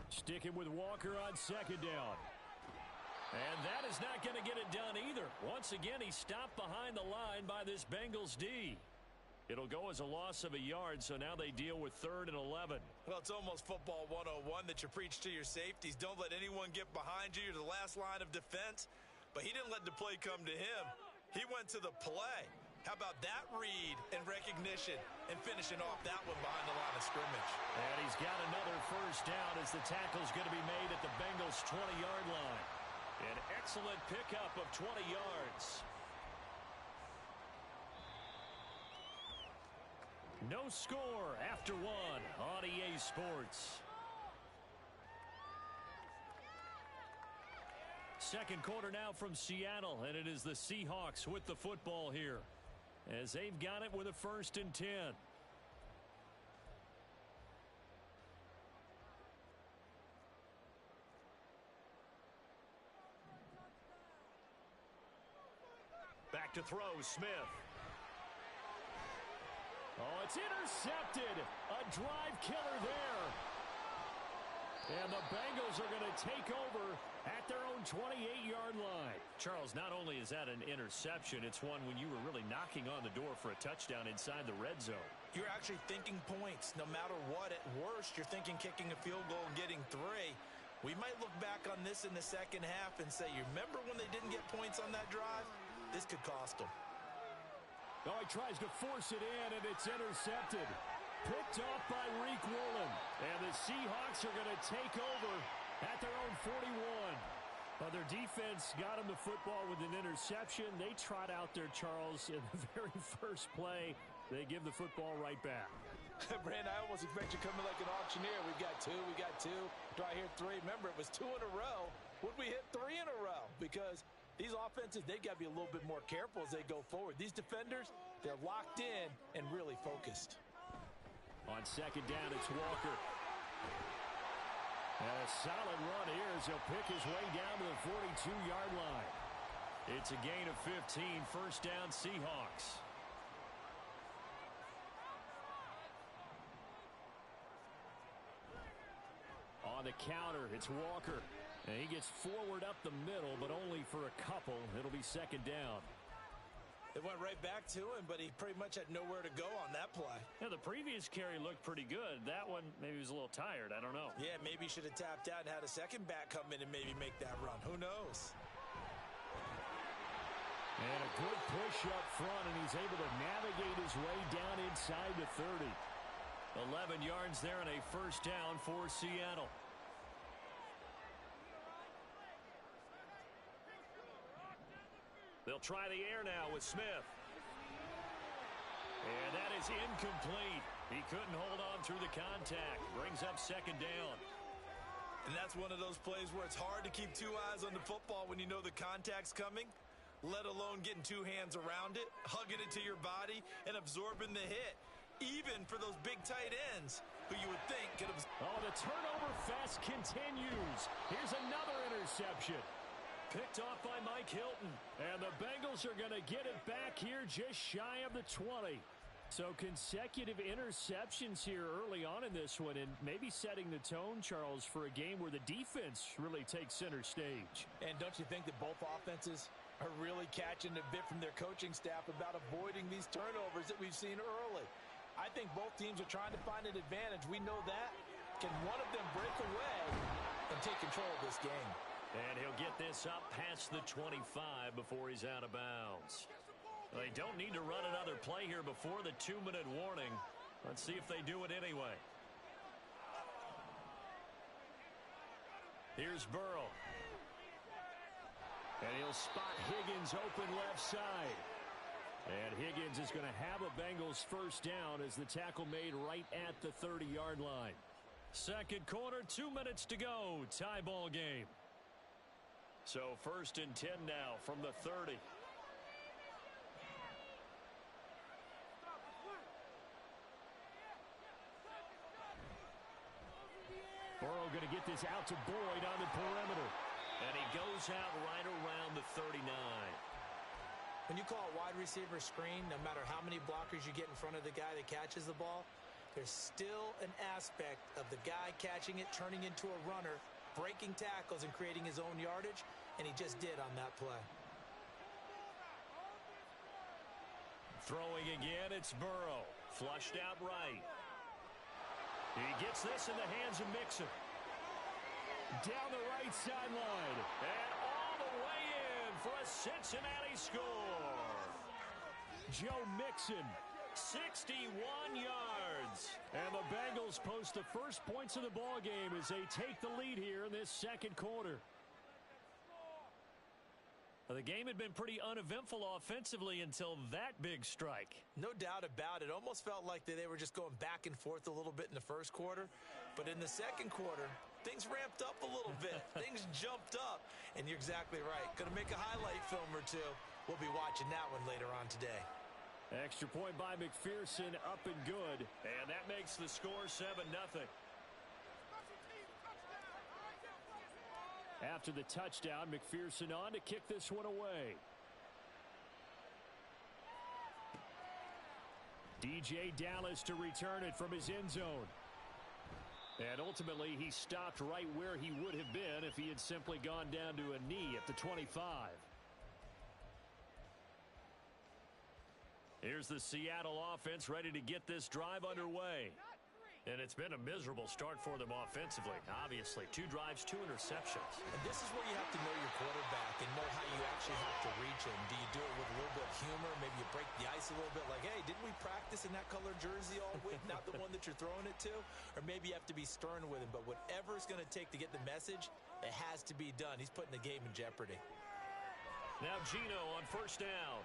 Sticking with Walker on second down. And that is not going to get it done either. Once again, he's stopped behind the line by this Bengals D. It'll go as a loss of a yard, so now they deal with 3rd and 11. Well, it's almost football 101 that you preach to your safeties. Don't let anyone get behind you. You're the last line of defense. But he didn't let the play come to him. He went to the play. How about that read and recognition and finishing off that one behind the line of scrimmage? And he's got another first down as the tackle's going to be made at the Bengals' 20-yard line. An excellent pickup of 20 yards. No score after one on EA Sports. Second quarter now from Seattle, and it is the Seahawks with the football here, as they've got it with a 1st and 10. Back to throw, Smith. Oh, it's intercepted. A drive killer there. And the Bengals are going to take over at their own 28-yard line. Charles, not only is that an interception, it's one when you were really knocking on the door for a touchdown inside the red zone. You're actually thinking points. No matter what, at worst, you're thinking kicking a field goal and getting 3. We might look back on this in the second half and say, you remember when they didn't get points on that drive? This could cost them. Oh, he tries to force it in, and it's intercepted. Picked off by Reek Woolen. And the Seahawks are going to take over at their own 41. Well, their defense got them the football with an interception. They trot out there, Charles, in the very first play. They give the football right back. Brand, I almost expect you to come in like an auctioneer. We got 2, we got 2. Do I hear 3? Remember, it was 2 in a row. Would we hit 3 in a row? Because these offenses, they got to be a little bit more careful as they go forward. These defenders, they're locked in and really focused. On second down, it's Walker. And a solid run here as he'll pick his way down to the 42-yard line. It's a gain of 15, first down Seahawks. On the counter, it's Walker. And he gets forward up the middle, but only for a couple. It'll be second down. It went right back to him, but he pretty much had nowhere to go on that play. Yeah, the previous carry looked pretty good. That one, maybe he was a little tired. I don't know. Yeah, maybe he should have tapped out and had a second back come in and maybe make that run. Who knows? And a good push up front, and he's able to navigate his way down inside the 30. 11 yards there and a first down for Seattle. They'll try the air now with Smith. And that is incomplete. He couldn't hold on through the contact. Brings up second down. And that's one of those plays where it's hard to keep 2 eyes on the football when you know the contact's coming, let alone getting 2 hands around it, hugging it to your body, and absorbing the hit. Even for those big tight ends who you would think could have... Oh, the turnover fest continues. Here's another interception. Picked off by Mike Hilton. And the Bengals are going to get it back here just shy of the 20. So consecutive interceptions here early on in this one, and maybe setting the tone, Charles, for a game where the defense really takes center stage. And don't you think that both offenses are really catching a bit from their coaching staff about avoiding these turnovers that we've seen early? I think both teams are trying to find an advantage. We know that. Can one of them break away and take control of this game? And he'll get this up past the 25 before he's out of bounds. They don't need to run another play here before the 2-minute warning. Let's see if they do it anyway. Here's Burrow. And he'll spot Higgins open left side. And Higgins is going to have a Bengals first down as the tackle made right at the 30-yard line. Second quarter, 2 minutes to go. Tie ball game. So 1st and 10 now from the 30. Burrow going to get this out to Boyd on the perimeter. And he goes out right around the 39. When you call a wide receiver screen, no matter how many blockers you get in front of the guy that catches the ball, there's still an aspect of the guy catching it, turning into a runner, breaking tackles and creating his own yardage, and he just did on that play. Throwing again, it's Burrow. Flushed out right. He gets this in the hands of Mixon. Down the right sideline. And all the way in for a Cincinnati score. Joe Mixon. 61 yards. And the Bengals post the first points of the ball game as they take the lead here in this second quarter. The game had been pretty uneventful offensively until that big strike. No doubt about it. Almost felt like they were just going back and forth a little bit in the first quarter. But in the second quarter, things ramped up a little bit. Things jumped up. And you're exactly right. Going to make a highlight film or two. We'll be watching that one later on today. Extra point by McPherson, up and good. And that makes the score 7-0. After the touchdown, McPherson on to kick this one away. DJ Dallas to return it from his end zone. And ultimately, he stopped right where he would have been if he had simply gone down to a knee at the 25. Here's the Seattle offense ready to get this drive underway. And it's been a miserable start for them offensively. Obviously, 2 drives, 2 interceptions. And this is where you have to know your quarterback and know how you actually have to reach him. Do you do it with a little bit of humor? Maybe you break the ice a little bit like, hey, didn't we practice in that color jersey all week? Not the one that you're throwing it to? Or maybe you have to be stern with him. But whatever it's going to take to get the message, it has to be done. He's putting the game in jeopardy. Now Geno on first down.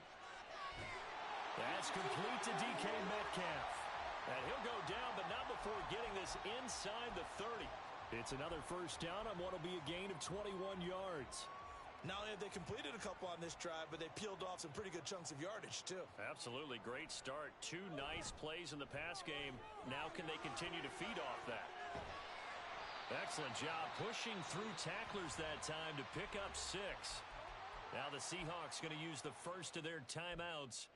That's complete to DK Metcalf. And he'll go down, but not before getting this inside the 30. It's another first down on what will be a gain of 21 yards. Not only have they completed a couple on this drive, but they peeled off some pretty good chunks of yardage, too. Absolutely. Great start. 2 nice plays in the pass game. Now can they continue to feed off that? Excellent job pushing through tacklers that time to pick up 6. Now the Seahawks going to use the first of their timeouts,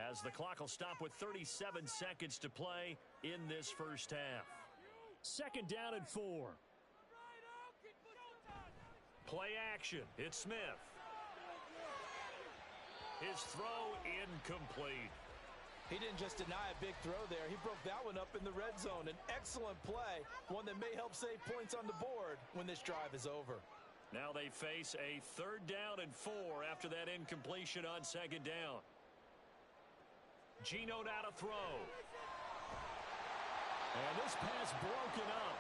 as the clock will stop with 37 seconds to play in this first half. Second down and 4. Play action. It's Smith. His throw incomplete. He didn't just deny a big throw there. He broke that one up in the red zone. An excellent play, one that may help save points on the board when this drive is over. Now they face a 3rd down and 4 after that incompletion on second down. Geno now to throw. And this pass broken up.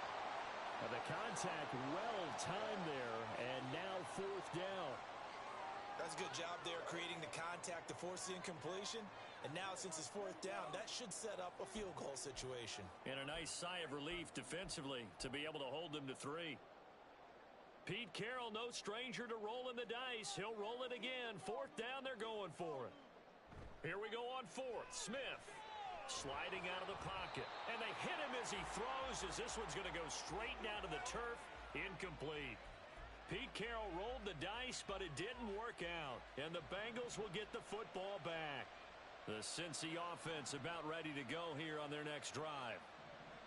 And the contact well timed there, and now 4th down. That's a good job there creating the contact to force the incompletion. And now since it's 4th down, that should set up a field goal situation. And a nice sigh of relief defensively to be able to hold them to 3. Pete Carroll, no stranger to rolling the dice. He'll roll it again. 4th down, they're going for it. Here we go on 4th. Smith sliding out of the pocket. And they hit him as he throws, as this one's going to go straight down to the turf. Incomplete. Pete Carroll rolled the dice, but it didn't work out. And the Bengals will get the football back. The Cincy offense about ready to go here on their next drive.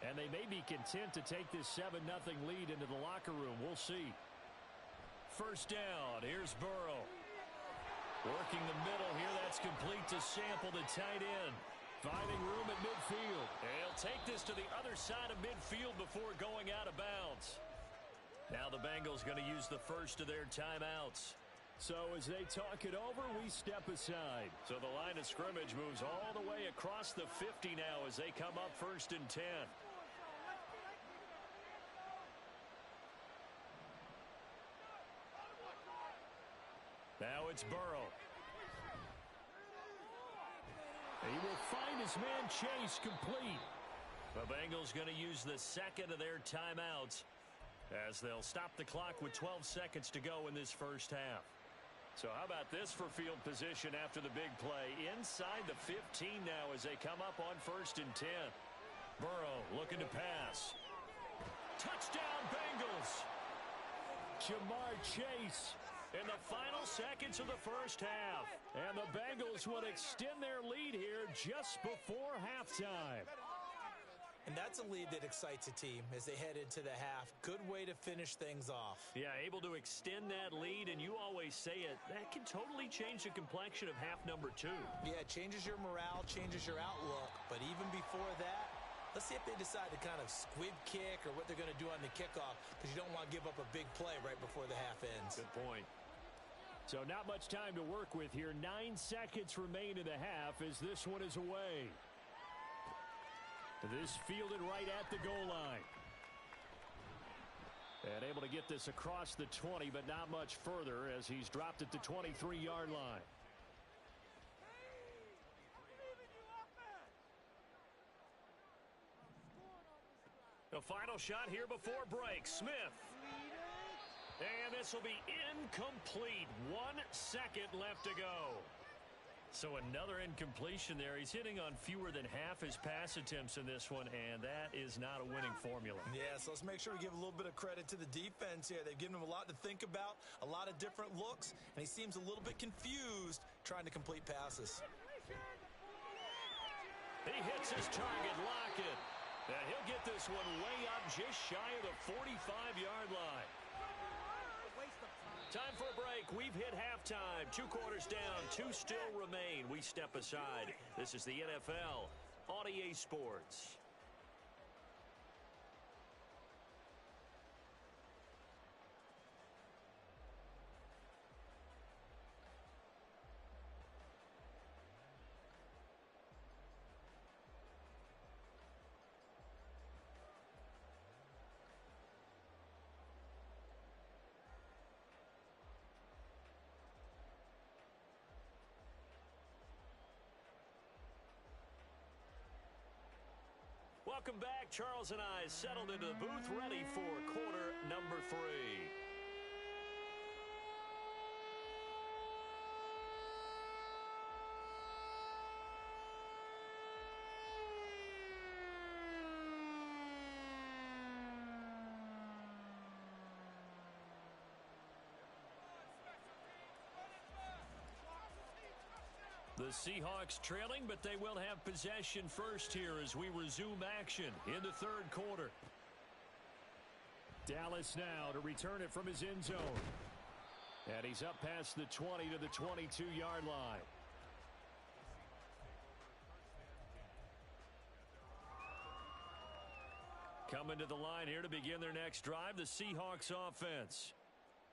And they may be content to take this 7-0 lead into the locker room. We'll see. First down. Here's Burrow. Working the middle here. That's complete to Sample, the tight end. Finding room at midfield. And he'll take this to the other side of midfield before going out of bounds. Now the Bengals going to use the first of their timeouts. So as they talk it over, we step aside. So the line of scrimmage moves all the way across the 50 now as they come up 1st and 10. it's Burrow. He will find his man Chase complete. The Bengals going to use the second of their timeouts as they'll stop the clock with 12 seconds to go in this first half. So how about this for field position after the big play? Inside the 15 now as they come up on 1st and 10. Burrow looking to pass. Touchdown Bengals! Jamar Chase in the final seconds of the first half. And the Bengals will extend their lead here just before halftime. And that's a lead that excites a team as they head into the half. Good way to finish things off. Yeah, able to extend that lead, and you always say it, that can totally change the complexion of half number 2. Yeah, it changes your morale, changes your outlook. But even before that, let's see if they decide to kind of squib kick or what they're going to do on the kickoff, because you don't want to give up a big play right before the half ends. Good point. So not much time to work with here. 9 seconds remain in the half as this one is away. This fielded right at the goal line. And able to get this across the 20, but not much further as he's dropped at the 23-yard line. The final shot here before break. Smith. And this will be incomplete. 1 second left to go. So another incompletion there. He's hitting on fewer than half his pass attempts in this one, and that is not a winning formula. Yeah, so let's make sure we give a little bit of credit to the defense here. They've given him a lot to think about, a lot of different looks, and he seems a little bit confused trying to complete passes. He hits his target, Lockett. And he'll get this one way up just shy of the 45-yard line. Time for a break. We've hit halftime. 2 quarters down. 2 still remain. We step aside. This is the NFL on EA Sports. Welcome back. Charles and I settled into the booth, ready for quarter number 3. The Seahawks trailing, but they will have possession first here as we resume action in the 3rd quarter. Dallas now to return it from his end zone. And he's up past the 20 to the 22-yard line. Coming to the line here to begin their next drive, the Seahawks offense.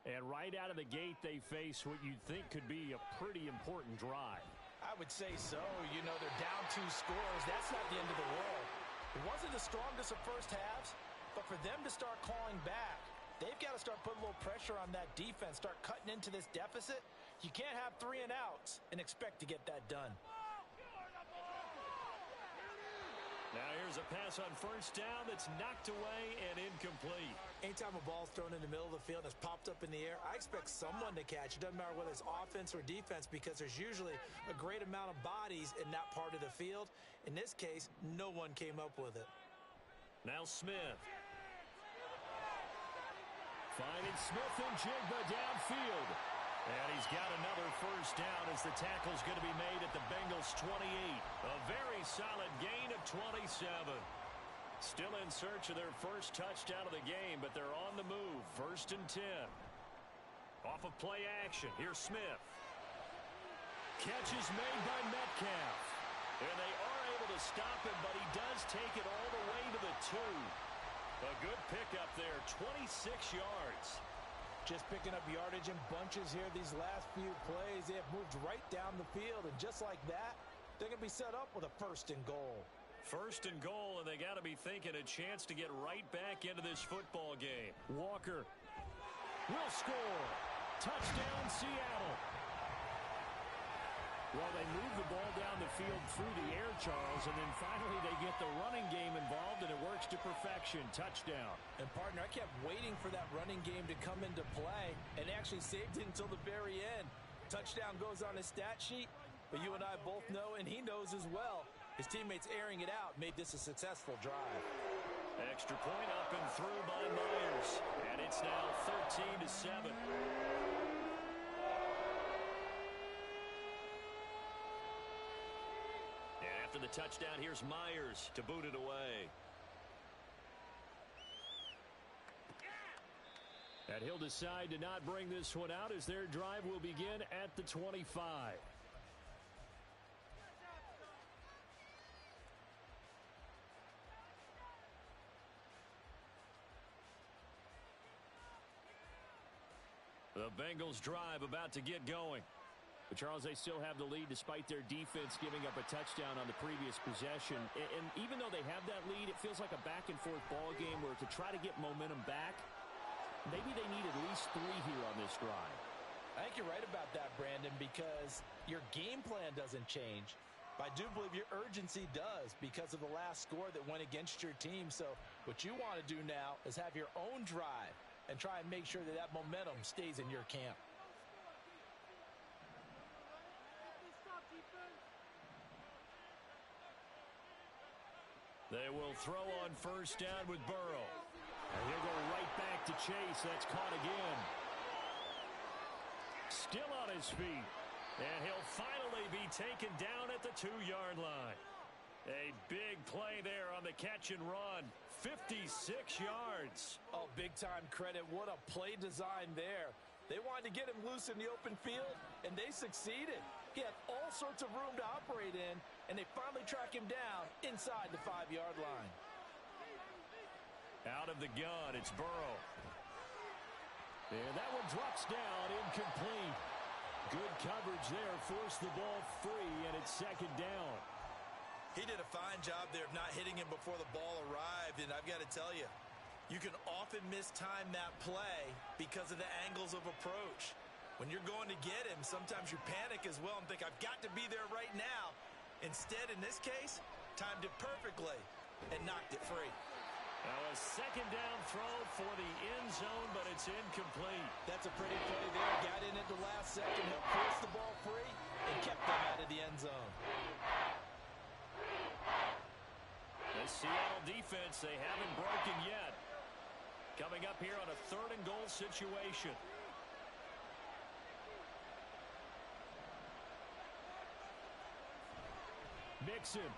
And right out of the gate, they face what you'd think could be a pretty important drive. I would say so. You know, they're down 2 scores. That's not the end of the world. It wasn't the strongest of first halves, but for them to start clawing back, they've got to start putting a little pressure on that defense, start cutting into this deficit. You can't have 3 and outs and expect to get that done. Now here's a pass on first down that's knocked away and incomplete. Anytime a ball's thrown in the middle of the field and it's popped up in the air, I expect someone to catch. It doesn't matter whether it's offense or defense because there's usually a great amount of bodies in that part of the field. In this case, no one came up with it. Now Smith. Finding Smith and Jigba downfield. And he's got another first down as the tackle's going to be made at the Bengals 28. A very solid gain of 27. Still in search of their first touchdown of the game, but they're on the move. 1st and 10. Off of play action. Here's Smith. Catch is made by Metcalf. And they are able to stop him, but he does take it all the way to the 2. A good pickup there, 26 yards. Just picking up yardage in bunches here these last few plays. They have moved right down the field, and just like that, they're going to be set up with a 1st and goal. 1st and goal, and they got to be thinking a chance to get right back into this football game. Walker will score. Touchdown, Seattle. Well, they move the ball down the field through the air, Charles, and then finally they get the running game involved, and it works to perfection. Touchdown. And, partner, I kept waiting for that running game to come into play and actually saved it until the very end. Touchdown goes on his stat sheet, but you and I both know, and he knows as well, his teammates airing it out made this a successful drive. Extra point up and through by Myers, and it's now 13-7. After the touchdown, here's Myers to boot it away. And he'll decide to not bring this one out as their drive will begin at the 25. The Bengals drive about to get going. But, Charles, they still have the lead despite their defense giving up a touchdown on the previous possession. And even though they have that lead, it feels like a back-and-forth ball game where to try to get momentum back, maybe they need at least 3 here on this drive. I think you're right about that, Brandon, because your game plan doesn't change. But I do believe your urgency does because of the last score that went against your team. So what you want to do now is have your own drive and try and make sure that that momentum stays in your camp. They will throw on first down with Burrow. And he'll go right back to Chase. That's caught again. Still on his feet. And he'll finally be taken down at the 2-yard line. A big play there on the catch and run. 56 yards. Oh, big-time credit. What a play design there. They wanted to get him loose in the open field, and they succeeded. He had all sorts of room to operate in, and they finally track him down inside the 5-yard line. Out of the gun, it's Burrow. And that one drops down, incomplete. Good coverage there, forced the ball free, and it's second down. He did a fine job there of not hitting him before the ball arrived, and I've got to tell you, you can often mistime that play because of the angles of approach. When you're going to get him, sometimes you panic as well and think, I've got to be there right now. Instead, in this case, timed it perfectly and knocked it free. Now a second down throw for the end zone, but it's incomplete. That's a pretty play there. Got in at the last second, helped force the ball free, and kept them out of the end zone. The Seattle defense, they haven't broken yet. Coming up here on a 3rd and goal situation. Mixon